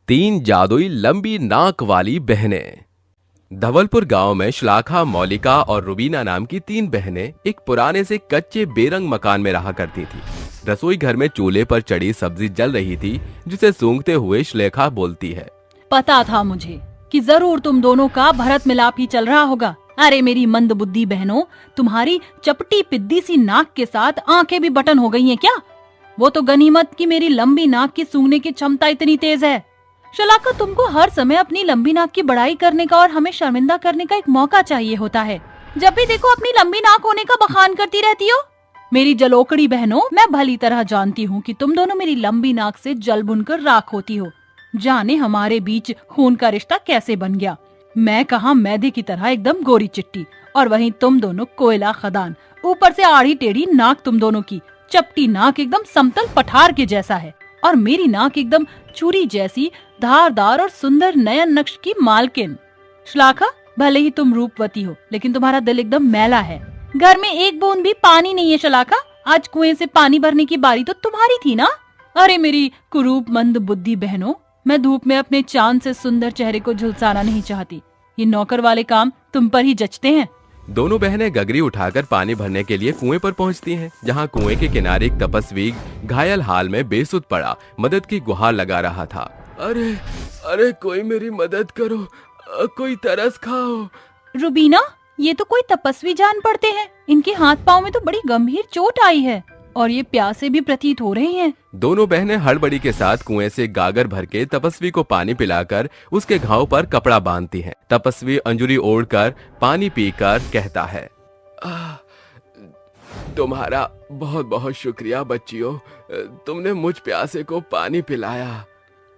तीन जादुई लंबी नाक वाली बहनें। धवलपुर गांव में श्लाखा, मौलिका और रुबीना नाम की तीन बहनें एक पुराने से कच्चे बेरंग मकान में रहा करती थी। रसोई घर में चूल्हे पर चढ़ी सब्जी जल रही थी, जिसे सूंघते हुए श्लेखा बोलती है। पता था मुझे कि जरूर तुम दोनों का भरत मिलाप ही चल रहा होगा। अरे मेरी मंद बुद्धि बहनों, तुम्हारी चपटी पिद्दी सी नाक के साथ आंखें भी बटन हो गई हैं क्या? वो तो गनीमत की मेरी लंबी नाक की सूंघने की क्षमता इतनी तेज है। शलाका, तुमको हर समय अपनी लंबी नाक की बड़ाई करने का और हमें शर्मिंदा करने का एक मौका चाहिए होता है। जब भी देखो अपनी लंबी नाक होने का बखान करती रहती हो। मेरी जलोकड़ी बहनों, मैं भली तरह जानती हूँ कि तुम दोनों मेरी लंबी नाक से जल बुनकर राख होती हो। जाने हमारे बीच खून का रिश्ता कैसे बन गया। मैं कहाँ मैदे की तरह एकदम गोरी चिट्टी, और वहीं तुम दोनों कोयला खदान। ऊपर से आड़ी टेढ़ी नाक तुम दोनों की। चपटी नाक एकदम समतल पठार के जैसा है, और मेरी नाक एकदम चूरी जैसी धारदार और सुंदर नयन नक्श की मालकिन। श्लाखा, भले ही तुम रूपवती हो, लेकिन तुम्हारा दिल एकदम मैला है। घर में एक बूंद भी पानी नहीं है। श्लाखा, आज कुएं से पानी भरने की बारी तो तुम्हारी थी ना? अरे मेरी कुरूप मंद बुद्धि बहनों, मैं धूप में अपने चांद से सुंदर चेहरे को झुलसाना नहीं चाहती। ये नौकर वाले काम तुम पर ही जचते हैं। दोनों बहनें गगरी उठाकर पानी भरने के लिए कुएं पर पहुंचती हैं, जहां कुएं के किनारे एक तपस्वी घायल हाल में बेसुध पड़ा मदद की गुहार लगा रहा था। अरे अरे, कोई मेरी मदद करो, कोई तरस खाओ। रुबीना, ये तो कोई तपस्वी जान पड़ते हैं। इनके हाथ पांव में तो बड़ी गंभीर चोट आई है, और ये प्यासे भी प्रतीत हो रही हैं। दोनों बहनें हड़बड़ी के साथ कुएं से गागर भर के तपस्वी को पानी पिलाकर उसके घाव पर कपड़ा बांधती हैं। तपस्वी अंजुरी ओढ़कर पानी पीकर कहता है, तुम्हारा बहुत बहुत शुक्रिया बच्चियों, तुमने मुझ प्यासे को पानी पिलाया।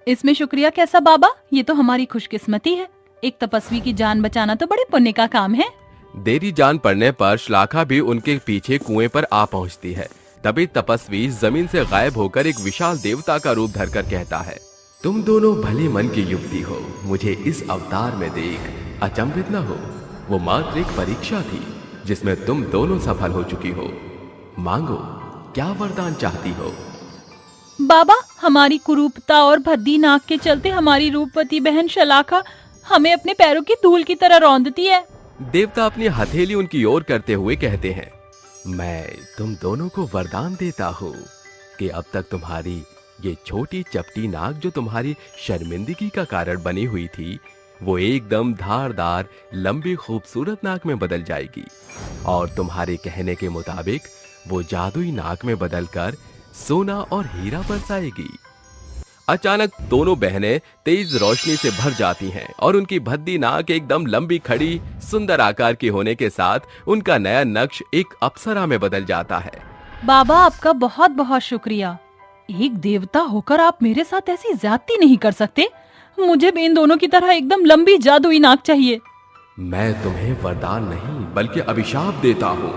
इसमें शुक्रिया कैसा बाबा, ये तो हमारी खुशकिस्मती है। एक तपस्वी की जान बचाना तो बड़े पुण्य का काम है। देरी जान पड़ने पर श्लाखा भी उनके पीछे कुएं पर आ पहुंचती है। तभी तपस्वी जमीन से गायब होकर एक विशाल देवता का रूप धरकर कहता है, तुम दोनों भले मन की युवती हो, मुझे इस अवतार में देख अचंभित न हो। वो मात्र एक परीक्षा थी जिसमें तुम दोनों सफल हो चुकी हो। मांगो, क्या वरदान चाहती हो? बाबा, हमारी कुरूपता और भद्दी नाक के चलते हमारी रूपवती बहन शलाखा हमें अपने पैरों की धूल की तरह रौंदती है। देवता अपनी हथेली उनकी ओर करते हुए कहते हैं, मैं तुम दोनों को वरदान देता हूँ कि अब तक तुम्हारी ये छोटी चपटी नाक जो तुम्हारी शर्मिंदगी का कारण बनी हुई थी, वो एकदम धारदार लंबी खूबसूरत नाक में बदल जाएगी, और तुम्हारे कहने के मुताबिक वो जादुई नाक में बदलकर सोना और हीरा बरसाएगी। अचानक दोनों बहनें तेज रोशनी से भर जाती हैं, और उनकी भद्दी नाक एकदम लंबी खड़ी सुंदर आकार की होने के साथ उनका नया नक्श एक अप्सरा में बदल जाता है। बाबा, आपका बहुत बहुत शुक्रिया। एक देवता होकर आप मेरे साथ ऐसी ज्यादती नहीं कर सकते। मुझे भी इन दोनों की तरह एकदम लंबी जादुई नाक चाहिए। मैं तुम्हें वरदान नहीं बल्कि अभिशाप देता हूँ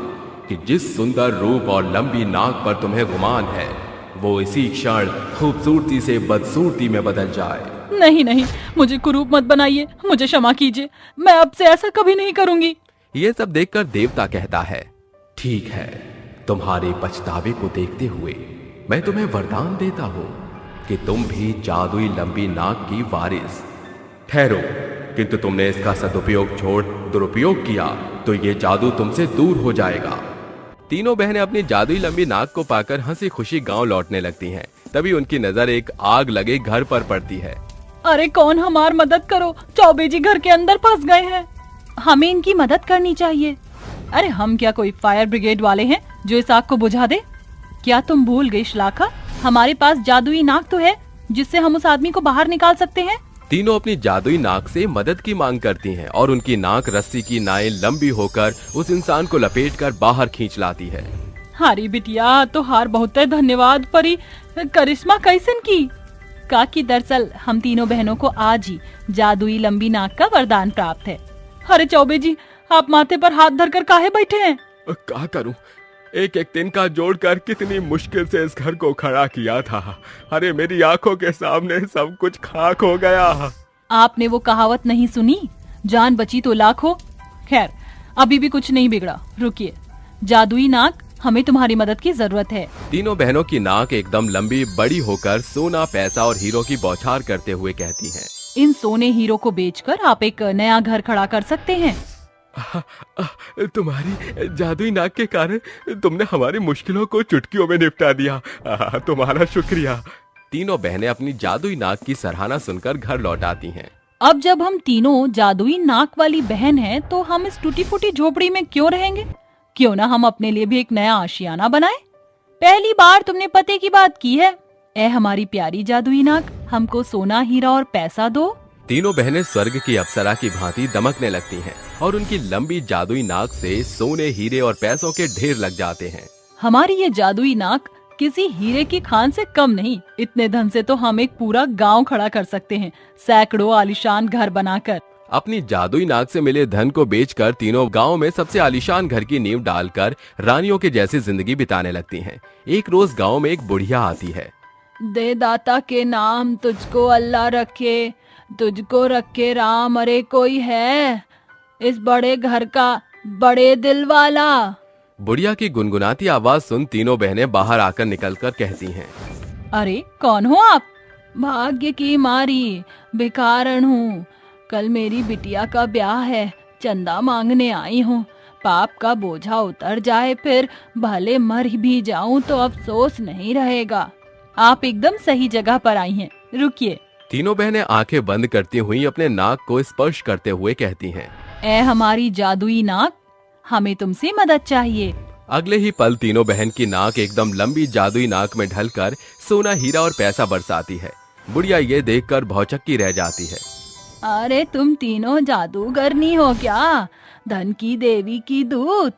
कि जिस सुंदर रूप और लंबी नाक पर तुम्हें गुमान है, वो इसी क्षण खूबसूरती से बदसूरती में बदल जाए। नहीं नहीं, मुझे कुरूप मत बनाइए, मुझे क्षमा कीजिए। मैं अब से ऐसा कभी नहीं करूंगी। ये सब देखकर देवता कहता है, ठीक है, तुम्हारे पछतावे को देखते हुए मैं तुम्हें वरदान देता हूँ कि तुम भी जादुई लंबी नाक की वारिस ठहरो, किंतु तुमने इसका सदुपयोग छोड़ दुरुपयोग किया तो ये जादू तुमसे दूर हो जाएगा। तीनों बहनें अपनी जादुई लंबी नाक को पाकर हंसी खुशी गांव लौटने लगती हैं। तभी उनकी नजर एक आग लगे घर पर पड़ती है। अरे कौन हमारी मदद करो, चौबे जी घर के अंदर फंस गए हैं। हमें इनकी मदद करनी चाहिए। अरे हम क्या कोई फायर ब्रिगेड वाले हैं जो इस आग को बुझा दे? क्या तुम भूल गई श्लाखा, हमारे पास जादुई नाक तो है जिससे हम उस आदमी को बाहर निकाल सकते हैं। तीनों अपनी जादुई नाक से मदद की मांग करती हैं, और उनकी नाक रस्सी की नाई लंबी होकर उस इंसान को लपेटकर बाहर खींच लाती है। हारी बिटिया, तो हार बहुत है। धन्यवाद परी, करिश्मा कैसन की। काकी, दरअसल हम तीनों बहनों को आज ही जादुई लंबी नाक का वरदान प्राप्त है। अरे चौबे जी, आप माथे पर हाथ धरकर काहे बैठे हैं? क्या करूं, एक एक तिनका जोड़कर कितनी मुश्किल से इस घर को खड़ा किया था। अरे मेरी आंखों के सामने सब कुछ खाक हो गया। आपने वो कहावत नहीं सुनी, जान बची तो लाख हो। खैर, अभी भी कुछ नहीं बिगड़ा। रुकिए, जादुई नाक हमें तुम्हारी मदद की जरूरत है। तीनों बहनों की नाक एकदम लंबी बड़ी होकर सोना, पैसा और हीरो की बौछार करते हुए कहती हैं। इन सोने हीरो को बेचकर आप एक नया घर खड़ा कर सकते हैं। तुम्हारी जादुई नाक के कारण तुमने हमारी मुश्किलों को चुटकियों में निपटा दिया। तुम्हारा शुक्रिया। तीनों बहनें अपनी जादुई नाक की सराहना सुनकर घर लौट आती हैं। अब जब हम तीनों जादुई नाक वाली बहन हैं, तो हम इस टूटी फूटी झोपड़ी में क्यों रहेंगे? क्यों ना हम अपने लिए भी एक नया आशियाना बनाएं? पहली बार तुमने पते की बात की है। ए हमारी प्यारी जादुई नाक, हमको सोना, हीरा और पैसा दो। तीनों बहनें स्वर्ग की अप्सरा की भांति दमकने लगती हैं और उनकी लंबी जादुई नाक से सोने, हीरे और पैसों के ढेर लग जाते हैं। हमारी ये जादुई नाक किसी हीरे की खान से कम नहीं। इतने धन से तो हम एक पूरा गांव खड़ा कर सकते हैं, सैकड़ों आलीशान घर बनाकर। अपनी जादुई नाक से मिले धन को बेचकर तीनों गांव में सबसे आलीशान घर की नींव डालकर रानियों के जैसी जिंदगी बिताने लगती हैं। एक रोज गांव में एक बुढ़िया आती है। दे दाता के नाम तुझको अल्लाह रखे, तुझको रखे राम, अरे कोई है इस बड़े घर का बड़े दिल वाला। बुढ़िया की गुनगुनाती आवाज सुन तीनों बहनें बाहर आकर निकलकर कहती हैं। अरे कौन हो आप? भाग्य की मारी भिखारन हूँ। कल मेरी बिटिया का ब्याह है, चंदा मांगने आई हूँ। पाप का बोझा उतर जाए, फिर भले मर भी जाऊं तो अफसोस नहीं रहेगा। आप एकदम सही जगह पर आई हैं, रुकिए। तीनों बहनें आंखें बंद करती हुई अपने नाक को स्पर्श करते हुए कहती हैं। ए हमारी जादुई नाक, हमें तुमसे मदद चाहिए। अगले ही पल तीनों बहन की नाक एकदम लंबी जादुई नाक में ढलकर सोना, हीरा और पैसा बरसाती है। बुढ़िया ये देखकर भौचक्की रह जाती है। अरे तुम तीनों जादूगरनी हो क्या? धन की देवी की दूत?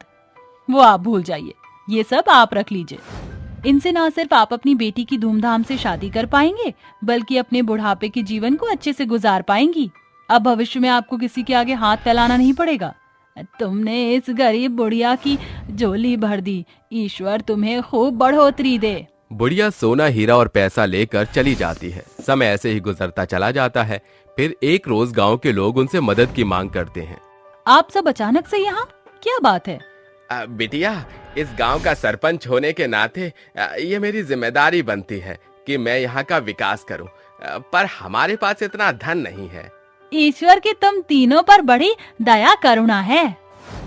वो आप भूल जाइए, ये सब आप रख लीजिए। इनसे ना सिर्फ आप अपनी बेटी की धूमधाम से शादी कर पाएंगे, बल्कि अपने बुढ़ापे के जीवन को अच्छे से गुजार पाएंगी। अब भविष्य में आपको किसी के आगे हाथ फैलाना नहीं पड़ेगा। तुमने इस गरीब बुढ़िया की झोली भर दी, ईश्वर तुम्हें खूब बढ़ोतरी दे। बुढ़िया सोना, हीरा और पैसा लेकर चली जाती है। समय ऐसे ही गुजरता चला जाता है। फिर एक रोज गांव के लोग उनसे मदद की मांग करते हैं। आप सब अचानक से यहाँ, क्या बात है? बिटिया, इस गांव का सरपंच होने के नाते ये मेरी जिम्मेदारी बनती है कि मैं यहाँ का विकास करूं, पर हमारे पास इतना धन नहीं है। ईश्वर की तुम तीनों पर बड़ी दया करुणा है।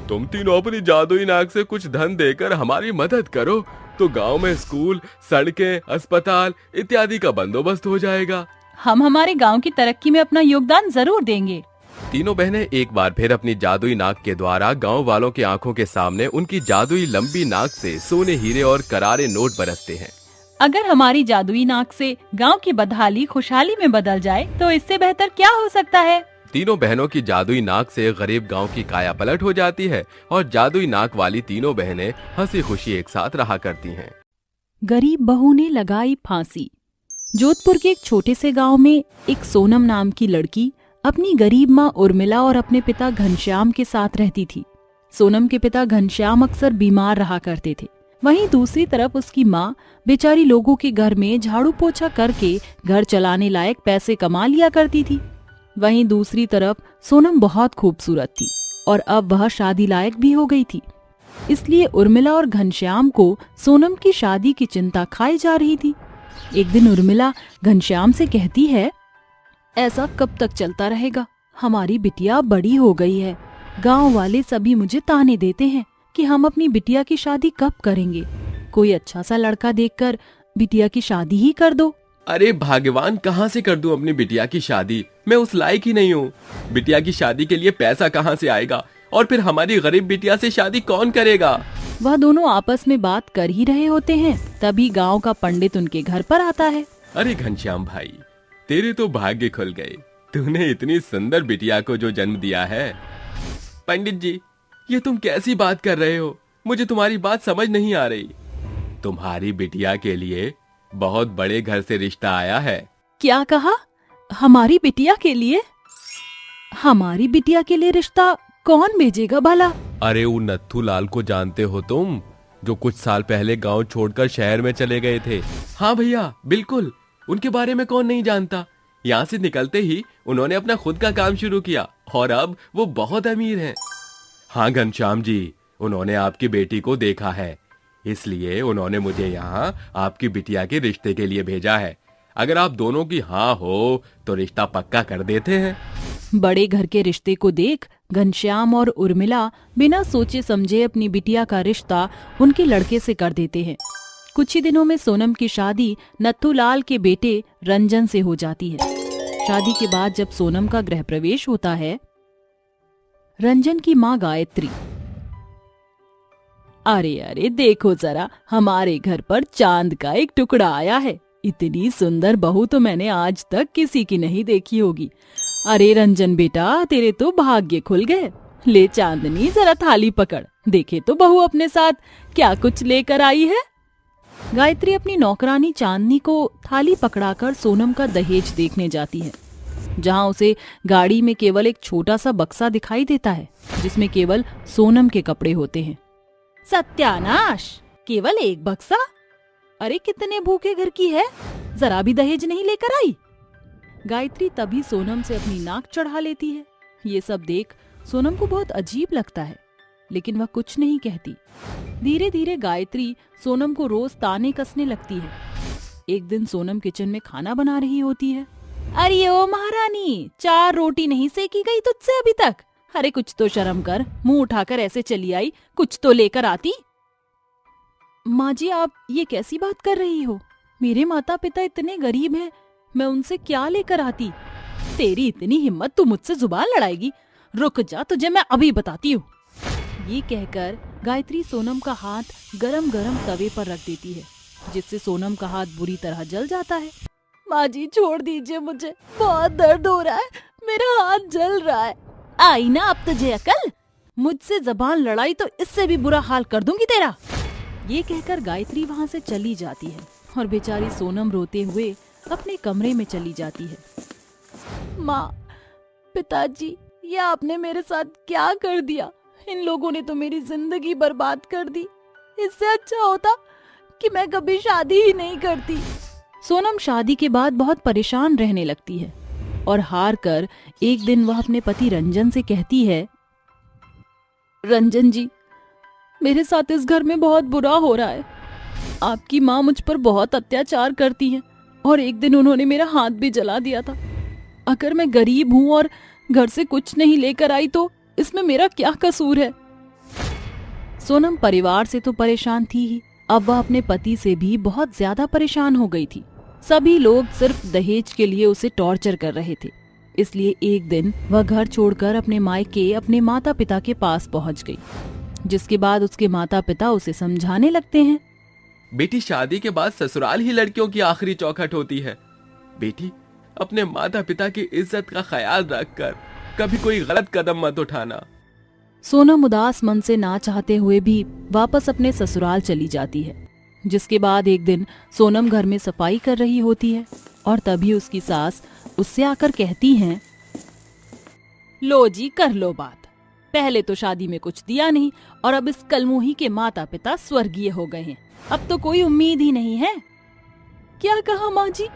तुम तीनों अपनी जादुई नाक से कुछ धन देकर हमारी मदद करो तो गांव में स्कूल, सड़कें, अस्पताल इत्यादि का बंदोबस्त हो जाएगा। हम हमारे गांव की तरक्की में अपना योगदान जरूर देंगे। तीनों बहनें एक बार फिर अपनी जादुई नाक के द्वारा गांव वालों की आंखों के सामने उनकी जादुई लंबी नाक से सोने, हीरे और करारे नोट बरसते हैं। अगर हमारी जादुई नाक से गांव की बदहाली खुशहाली में बदल जाए तो इससे बेहतर क्या हो सकता है? तीनों बहनों की जादुई नाक से गरीब गांव की काया पलट हो जाती है और जादुई नाक वाली तीनों बहनें हंसी खुशी एक साथ रहा करती हैं। गरीब बहू ने लगाई फांसी। जोधपुर के एक छोटे से गांव में एक सोनम नाम की लड़की अपनी गरीब माँ उर्मिला और अपने पिता घनश्याम के साथ रहती थी। सोनम के पिता घनश्याम अक्सर बीमार रहा करते थे। वहीं दूसरी तरफ उसकी माँ बेचारी लोगों के घर में झाड़ू पोछा करके घर चलाने लायक पैसे कमा लिया करती थी। वहीं दूसरी तरफ सोनम बहुत खूबसूरत थी और अब वह शादी लायक भी हो गई थी। इसलिए उर्मिला और घनश्याम को सोनम की शादी की चिंता खाई जा रही थी। एक दिन उर्मिला घनश्याम से कहती है, ऐसा कब तक चलता रहेगा? हमारी बिटिया बड़ी हो गई है। गांव वाले सभी मुझे ताने देते हैं कि हम अपनी बिटिया की शादी कब करेंगे। कोई अच्छा सा लड़का देखकर बिटिया की शादी ही कर दो। अरे भगवान, कहाँ से कर दूं अपनी बिटिया की शादी? मैं उस लायक ही नहीं हूँ। बिटिया की शादी के लिए पैसा कहाँ से आएगा? और फिर हमारी गरीब बिटिया से शादी कौन करेगा? वह दोनों आपस में बात कर ही रहे होते हैं, तभी गांव का पंडित उनके घर पर आता है। अरे घनश्याम भाई, तेरे तो भाग्य खुल गए। तूने इतनी सुंदर बिटिया को जो जन्म दिया है। पंडित जी, ये तुम कैसी बात कर रहे हो? मुझे तुम्हारी बात समझ नहीं आ रही। तुम्हारी बिटिया के लिए बहुत बड़े घर से रिश्ता आया है। क्या कहा? हमारी बिटिया के लिए? हमारी बिटिया के लिए रिश्ता कौन भेजेगा भला? अरे वो नत्थू लाल को जानते हो तुम, जो कुछ साल पहले गांव छोड़कर शहर में चले गए थे? हाँ भैया, बिल्कुल। उनके बारे में कौन नहीं जानता। यहाँ से निकलते ही उन्होंने अपना खुद का काम शुरू किया और अब वो बहुत अमीर हैं। हाँ घनश्याम जी, उन्होंने आपकी बेटी को देखा है। इसलिए उन्होंने मुझे यहाँ आपकी बिटिया के रिश्ते के लिए भेजा है। अगर आप दोनों की हाँ हो तो रिश्ता पक्का कर देते हैं। बड़े घर के रिश्ते को देख घनश्याम और उर्मिला बिना सोचे समझे अपनी बिटिया का रिश्ता उनके लड़के से कर देते हैं। कुछ ही दिनों में सोनम की शादी नथुलाल के बेटे रंजन से हो जाती है। शादी के बाद जब सोनम का गृह प्रवेश होता है, रंजन की माँ गायत्री, अरे अरे देखो जरा, हमारे घर पर चांद का एक टुकड़ा आया है। इतनी सुंदर बहू तो मैंने आज तक किसी की नहीं देखी होगी। अरे रंजन बेटा, तेरे तो भाग्य खुल गए। ले चांदनी, जरा थाली पकड़, देखे तो बहू अपने साथ क्या कुछ लेकर आई है। गायत्री अपनी नौकरानी चांदनी को थाली पकड़ाकर सोनम का दहेज देखने जाती है, जहां उसे गाड़ी में केवल एक छोटा सा बक्सा दिखाई देता है जिसमें केवल सोनम के कपड़े होते हैं। सत्यानाश, केवल एक बक्सा? अरे कितने भूखे घर की है, जरा भी दहेज नहीं लेकर आई। गायत्री तभी सोनम से अपनी नाक चढ़ा लेती है। ये सब देख सोनम को बहुत अजीब लगता है, लेकिन वह कुछ नहीं कहती। धीरे धीरे गायत्री सोनम को रोज ताने कसने लगती है। एक दिन सोनम किचन में खाना बना रही होती है। अरे ओ महारानी, 4 रोटी नहीं सेकी गई तुझसे अभी तक? अरे कुछ तो शर्म कर, मुंह उठाकर ऐसे चली आई, कुछ तो लेकर आती। माँ जी, आप ये कैसी बात कर रही हो? मेरे माता पिता इतने गरीब हैं, मैं उनसे क्या लेकर आती? तेरी इतनी हिम्मत, तू मुझसे जुबान लड़ाएगी? रुक जा, तुझे मैं अभी बताती हूँ। ये कहकर गायत्री सोनम का हाथ गरम गरम तवे पर रख देती है, जिससे सोनम का हाथ बुरी तरह जल जाता है। माँ जी छोड़ दीजिए, मुझे बहुत दर्द हो रहा है, मेरा हाथ जल रहा है। आई ना अब तुझे अकल? मुझसे जबान लड़ाई तो इससे भी बुरा हाल कर दूंगी तेरा। ये कहकर गायत्री वहाँ से चली जाती है और बेचारी सोनम रोते हुए अपने कमरे में चली जाती है। माँ, पिताजी, ये आपने मेरे साथ क्या कर दिया? इन लोगों ने तो मेरी जिंदगी बर्बाद कर दी। इससे अच्छा होता कि मैं कभी शादी ही नहीं करती। सोनम शादी के बाद बहुत परेशान रहने लगती है और हार कर एक दिन वह अपने पति रंजन से कहती है, रंजन जी, मेरे साथ इस घर में बहुत बुरा हो रहा है। आपकी माँ मुझ पर बहुत अत्याचार करती हैं और एक दिन उन्होंने मेरा हाथ भी जला दिया था। अगर मैं गरीब हूँ और घर से कुछ नहीं लेकर आई तो इसमें मेरा क्या कसूर है? सोनम परिवार से तो परेशान थी ही, अब वह अपने पति से भी बहुत ज्यादा परेशान हो गई थी। सभी लोग सिर्फ दहेज के लिए उसे टॉर्चर कर रहे थे। इसलिए एक दिन वह घर छोड़कर अपने मायके अपने माता पिता के पास पहुंच गई, जिसके बाद उसके माता पिता उसे समझाने लगते हैं। बेटी, शादी के बाद ससुराल ही लड़कियों की आखिरी चौखट होती है। बेटी, अपने माता पिता की इज्जत का ख्याल रखकर कभी कोई गलत कदम मत उठाना। सोनम उदास मन से ना चाहते हुए भी वापस अपने ससुराल चली जाती है। जिसके बाद एक दिन सोनम घर में सफाई कर रही होती है और तभी उसकी सास उससे आकर कहती हैं, लो जी, कर लो बात। पहले तो शादी में कुछ दिया नहीं और अब इस कलमुही के माता पिता स्वर्गीय हो गए हैं, अब तो कोई उम्मीद ही नहीं है। क्या कहा माँ जी?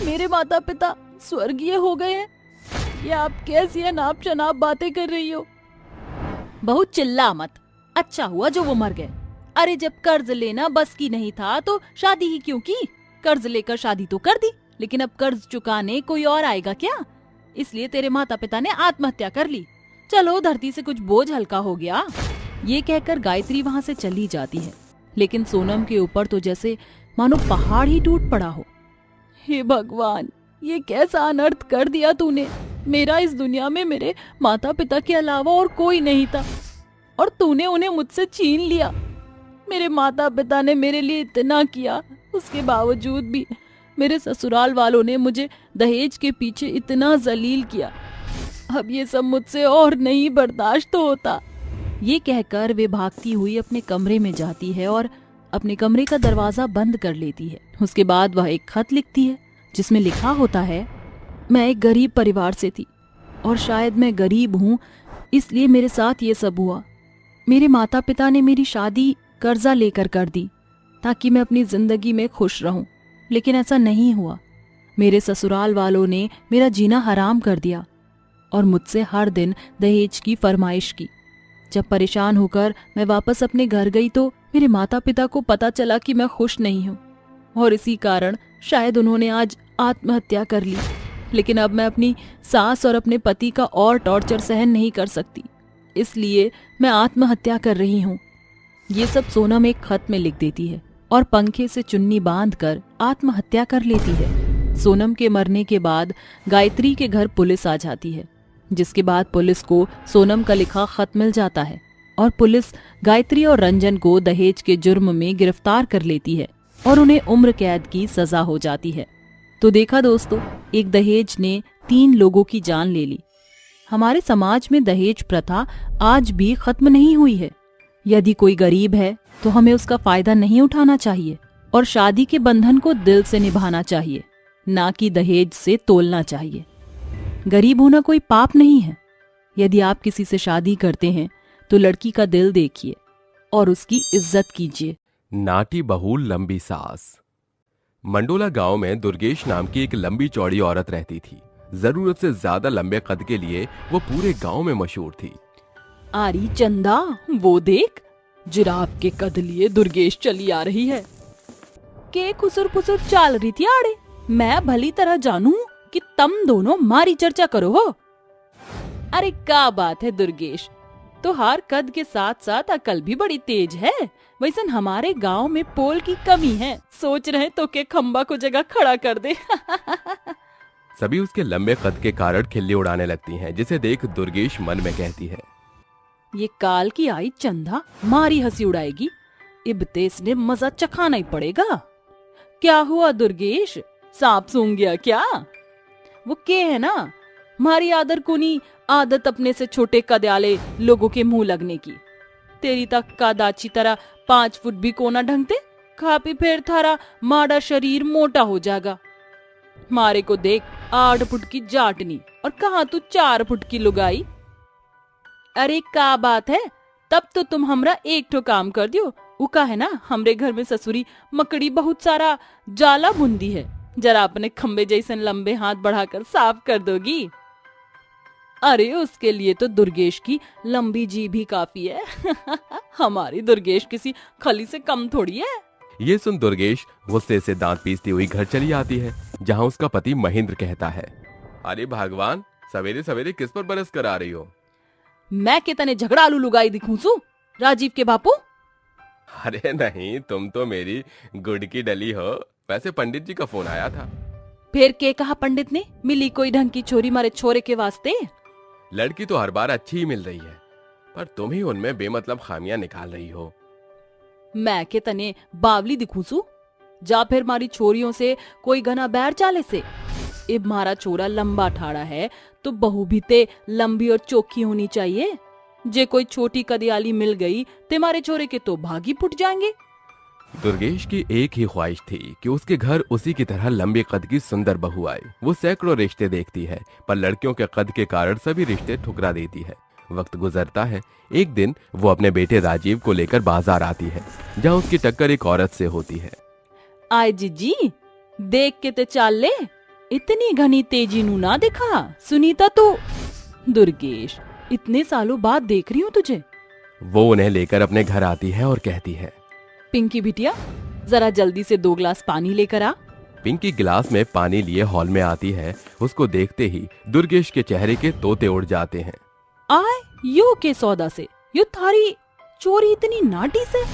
मेरे माता पिता स्वर्गीय हो गए हैं? ये आप कैसी अनाप शनाप बातें कर रही हो? बहुत चिल्ला मत, अच्छा हुआ जो वो मर गए। अरे जब कर्ज लेना बस की नहीं था तो शादी ही क्यों की? कर्ज लेकर शादी तो कर दी, लेकिन अब कर्ज चुकाने कोई और आएगा क्या? इसलिए तेरे माता पिता ने आत्महत्या कर ली। चलो, धरती से कुछ बोझ हल्का हो गया। ये कहकर गायत्री वहाँ से चली जाती है, लेकिन सोनम के ऊपर तो जैसे मानो पहाड़ ही टूट पड़ा हो। हे भगवान, ये कैसा अनर्थ कर दिया तूने। मेरा इस दुनिया में मेरे माता पिता के अलावा और कोई नहीं था और तूने उन्हें मुझसे छीन लिया। मेरे माता पिता ने मेरे लिए इतना किया, उसके बावजूद भी मेरे ससुराल वालों ने मुझे दहेज के पीछे इतना जलील किया। अब ये सब मुझसे और नहीं बर्दाश्त होता। ये कहकर वे भागती हुई अपने कमरे में जाती है और अपने कमरे का दरवाजा बंद कर लेती है। उसके बाद वह एक खत लिखती है जिसमें लिखा होता है, मैं एक गरीब परिवार से थी और शायद मैं गरीब हूँ इसलिए मेरे साथ ये सब हुआ। मेरे माता पिता ने मेरी शादी कर्जा लेकर कर दी ताकि मैं अपनी जिंदगी में खुश रहूं, लेकिन ऐसा नहीं हुआ। मेरे ससुराल वालों ने मेरा जीना हराम कर दिया और मुझसे हर दिन दहेज की फरमाइश की। जब परेशान होकर मैं वापस अपने घर गई तो मेरे माता पिता को पता चला कि मैं खुश नहीं हूँ और इसी कारण शायद उन्होंने आज आत्महत्या कर ली। लेकिन अब मैं अपनी सास और अपने पति का और टॉर्चर सहन नहीं कर सकती, इसलिए मैं आत्महत्या कर रही हूँ। ये सब सोनम एक खत में लिख देती है और पंखे से चुन्नी बांधकर आत्महत्या कर लेती है। सोनम के मरने के बाद गायत्री के घर पुलिस आ जाती है, जिसके बाद पुलिस को सोनम का लिखा खत मिल जाता है और पुलिस गायत्री और रंजन को दहेज के जुर्म में गिरफ्तार कर लेती है और उन्हें उम्र कैद की सजा हो जाती है। तो देखा दोस्तों, एक दहेज ने 3 लोगों की जान ले ली। हमारे समाज में दहेज प्रथा आज भी खत्म नहीं हुई है। यदि कोई गरीब है तो हमें उसका फायदा नहीं उठाना चाहिए और शादी के बंधन को दिल से निभाना चाहिए, ना कि दहेज से तोलना चाहिए। गरीब होना कोई पाप नहीं है। यदि आप किसी से शादी करते हैं तो लड़की का दिल देखिए और उसकी इज्जत कीजिए। नाटी बहू लंबी सास। मंडोला गांव में दुर्गेश नाम की एक लंबी चौड़ी औरत रहती थी। जरूरत से ज्यादा लंबे कद के लिए वो पूरे गांव में मशहूर थी। आरी चंदा, वो देख, जिराफ के कद लिए दुर्गेश चली आ रही है। के खुसुर पुसुर चाल रही थी आड़े। मैं भली तरह जानू कि तुम दोनों मारी चर्चा करो हो। अरे क्या बात है दुर्गेश, तो हार कद के साथ साथ अकल भी बड़ी तेज है। वैसन हमारे गांव में पोल की कमी है, सोच रहे तो के खंबा को जगह खड़ा कर दे। सभी उसके लंबे कद के कारण खिल्ली उड़ाने लगती हैं, जिसे देख दुर्गेश मन में कहती है, ये काल की आई चंदा मारी हंसी उड़ाएगी। इब्ते इसने मजा चखाना ही पड़ेगा। क्या हुआ दुर्गेश, सांप सूंघ गया क्या? वो के है ना, मारी आदर कोनी आदत अपने से छोटे कदयाले लोगों के मुंह लगने की। तेरी तक का दाची तरह 5 फुट भी कोना ढंगते, खा पी फिर थारा माड़ा शरीर मोटा हो जाएगा। मारे को देख 8 फुट की जाटनी और कहा तू 4 फुट की लुगाई। अरे क्या बात है, तब तो तुम हमरा एक ठो काम कर दियो। उका है ना, हमरे घर में ससुरी मकड़ी बहुत सारा जाला बुंदी है, जरा अपने खंबे जैसे लंबे हाथ बढ़ाकर साफ कर दोगी? अरे उसके लिए तो दुर्गेश की लंबी जीभ ही काफी है। हमारी दुर्गेश किसी खली से कम थोड़ी है। ये सुन दुर्गेश गुस्से से दांत पीसती हुई घर चली आती है, जहाँ उसका पति महेंद्र कहता है, अरे भगवान, सवेरे सवेरे किस पर बरस कर आ रही हो? मैं के तने झगड़ालू लुगाई दिखूंसू राजीव के बापू? अरे नहीं, तुम तो मेरी गुड़ की डली हो। वैसे पंडित जी का फोन आया था। फिर के कहा पंडित ने, मिली कोई ढंग की छोरी मारे छोरे के वास्ते? लड़की तो हर बार अच्छी ही मिल रही है, पर तुम ही उनमें बेमतलब खामियां निकाल रही हो। मैं के तने बावली दिखूंसू? जा फिर मारी छोरियों से कोई घना बैर चाले से। इब मारा छोरा लंबा ठाड़ा है तो बहू भी ते लंबी और चोखी होनी चाहिए। जे कोई छोटी कदियाली मिल गई ते मारे छोरे के तो भागी फुट जाएंगे। दुर्गेश की एक ही ख्वाहिश थी कि उसके घर उसी की तरह लंबे कद की सुंदर बहू आए। वो सैकड़ों रिश्ते देखती है, पर लड़कियों के कद के कारण सभी रिश्ते ठुकरा देती है। वक्त गुजरता है। एक दिन वो अपने बेटे राजीव को लेकर बाजार आती है, जहाँ उसकी टक्कर एक औरत से होती है। आय जीजी, देख के ते चाल ले, इतनी घनी तेजी नू ना दिखा। सुनीता तो दुर्गेश, इतने सालों बाद देख रही हूँ तुझे। वो उन्हें लेकर अपने घर आती है और कहती है, पिंकी बिटिया, जरा जल्दी से 2 गिलास पानी लेकर आ। पिंकी गिलास में पानी लिए हॉल में आती है। उसको देखते ही दुर्गेश के चेहरे के तोते उड़ जाते हैं। आय यो के सौदा से, यो थारी चोरी इतनी नाटी से।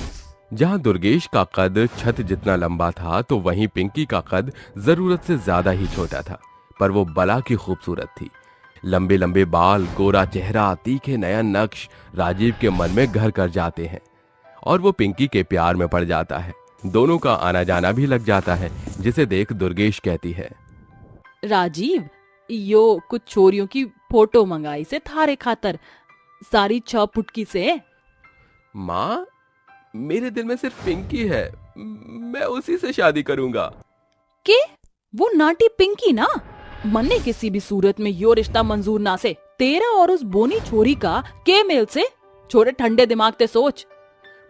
जहाँ दुर्गेश का कद छत जितना लंबा था, तो वहीं पिंकी का कद जरूरत से ज्यादा ही छोटा था, पर वो बला की खूबसूरत थी। लंबे लंबे बाल, गोरा चेहरा, तीखे नयन नक्श राजीव के मन में घर कर जाते हैं और वो पिंकी के प्यार में पड़ जाता है। दोनों का आना जाना भी लग जाता है, जिसे देख दुर्गेश कहती है, राजीव, यो कुछ छोरियों की फोटो मंगाई से थारे खातर, सारी 6 फुटकी से। माँ, मेरे दिल में सिर्फ पिंकी है, मैं उसी से शादी करूंगा। के वो नाटी पिंकी ना? मन्ने किसी भी सूरत में यो रिश्ता मंजूर ना से। तेरा और उस बोनी छोरी का के मेल से? छोरे ठंडे दिमाग ते सोच।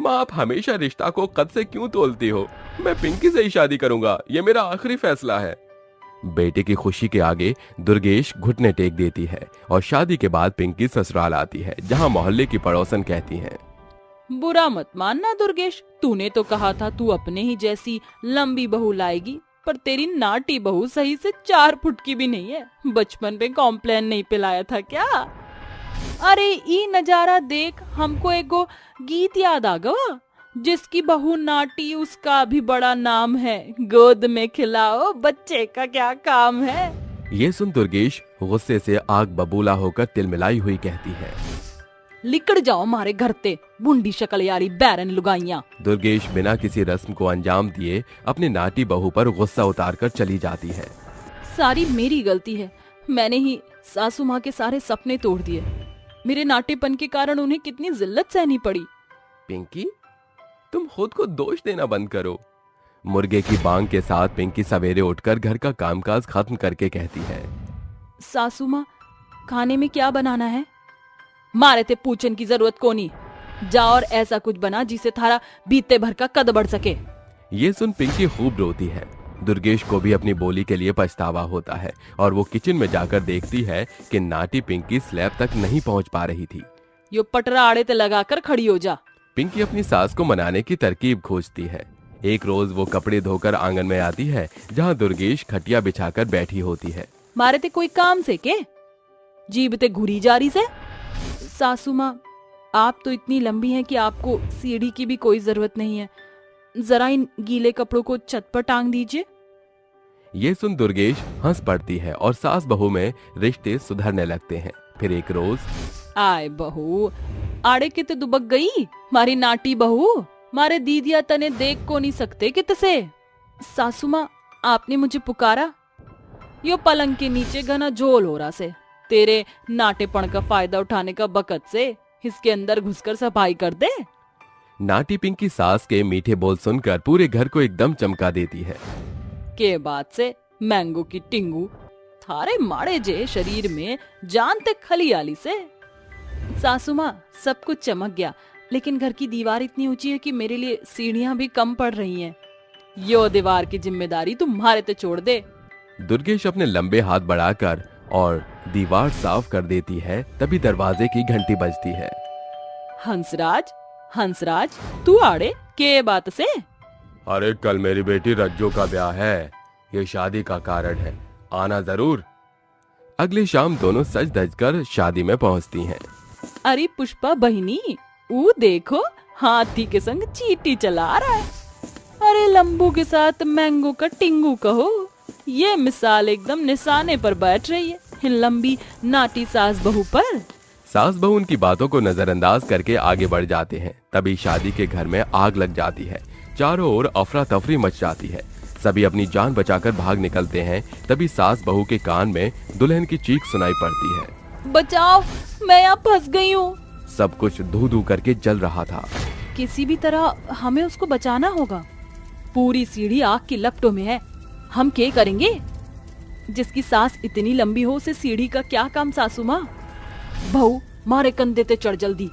माँ, आप हमेशा रिश्ता को कद से क्यों तोलती हो? मैं पिंकी से ही शादी करूंगा, ये मेरा आखिरी फैसला है। बेटे की खुशी के आगे दुर्गेश घुटने टेक देती है और शादी के बाद पिंकी ससुराल आती है, जहाँ मोहल्ले की पड़ोसन कहती है, बुरा मत मानना दुर्गेश, तूने तो कहा था तू अपने ही जैसी लंबी बहू लाएगी, पर तेरी नाटी बहू सही से 4 फुट की भी नहीं है। बचपन में कॉम्प्लेन नहीं पिलाया था क्या? अरे ई नजारा देख हमको एगो गीत याद आ गवा, जिसकी बहू नाटी उसका भी बड़ा नाम है, गोद में खिलाओ बच्चे का क्या काम है। ये सुन दुर्गेश गुस्से से आग बबूला होकर तिलमिलाई हुई कहती है, लिकड़ जाओ मारे घर ते बुंडी शकलियारी बैरन लुगाइयां। दुर्गेश बिना किसी रस्म को अंजाम दिए अपनी नाटी बहू पर गुस्सा उतारकर चली जाती है। सारी मेरी गलती है, मैंने ही सासू माँ के सारे सपने तोड़ दिए। मेरे नाटेपन के कारण उन्हें कितनी जिल्लत सहनी पड़ी। पिंकी, तुम खुद को दोष देना बंद करो। मुर्गे की बांग के साथ पिंकी सवेरे उठकर घर का कामकाज खत्म करके कहती है, सासू माँ खाने में क्या बनाना है? मारे थे पूछन की जरूरत को नहीं, जा और ऐसा कुछ बना जिसे थारा बीते भर का कद बढ़ सके। ये सुन पिंकी खूब रोती है। दुर्गेश को भी अपनी बोली के लिए पछतावा होता है और वो किचन में जाकर देखती है कि नाटी पिंकी स्लैब तक नहीं पहुंच पा रही थी। यो पटरा आड़े ते लगाकर खड़ी हो जा। पिंकी अपनी सास को मनाने की तरकीब खोजती है। एक रोज वो कपड़े धोकर आंगन में आती है जहाँ दुर्गेश खटिया बिछाकर बैठी होती है। मारे ते कोई काम से के जीभ ते घुरी जारी से। सासू माँ आप तो इतनी लंबी हैं कि आपको सीढ़ी की भी कोई जरूरत नहीं है, जरा इन गीले कपड़ों को छत पर टांग दीजिए। ये सुन दुर्गेश हंस पड़ती है और सास बहू में रिश्ते सुधरने लगते हैं। फिर एक रोज, आए बहू आड़े कित दुबक गई मारी नाटी बहू, मारे दीदिया तने देख को नहीं सकते कित से। सासू माँ आपने मुझे पुकारा? यो पलंग के नीचे घना झोल हो रहा से, तेरे नाटेपन का फायदा उठाने का बकत से इसके अंदर घुसकर सफाई कर दे। नाटी पिंकी सास के मीठे बोल सुनकर पूरे घर को एकदम चमका देती है। के बात से मैंगो की टिंगू, थारे माड़े जे शरीर में जान तक खलियाली से। सासू माँ सब कुछ चमक गया, लेकिन घर की दीवार इतनी ऊंची है कि मेरे लिए सीढ़ियां भी कम पड़ रही हैं। यो दीवार की जिम्मेदारी तुम्हारे ते छोड़ दे। दुर्गेश अपने लंबे हाथ बढ़ाकर और दीवार साफ कर देती है। तभी दरवाजे की घंटी बजती है। हंसराज, हंसराज तू आड़े के बात से? अरे कल मेरी बेटी रज्जो का ब्याह है, ये शादी का कारण है, आना जरूर। अगली शाम दोनों सज धज कर शादी में पहुंचती हैं। अरे पुष्पा बहिनी, ऊ देखो हाथी के संग चींटी चला रहा है। अरे लंबू के साथ मैंगो का टिंगू कहो, ये मिसाल एकदम निशाने पर बैठ रही है इन लंबी नाटी सास बहू पर। सास बहू उनकी बातों को नजरअंदाज करके आगे बढ़ जाते हैं। तभी शादी के घर में आग लग जाती है। चारों ओर अफरा तफरी मच जाती है। सभी अपनी जान बचाकर भाग निकलते हैं। तभी सास बहू के कान में दुल्हन की चीख सुनाई पड़ती है, बचाओ मैं यहाँ फंस गई हूँ। सब कुछ धू धू करके जल रहा था। किसी भी तरह हमें उसको बचाना होगा। पूरी सीढ़ी आग की लपटों में है, हम क्या करेंगे? जिसकी सांस इतनी लंबी हो उसे सीढ़ी का क्या काम सासू माँ? बहू मारे कंधे ते चढ़ जल्दी।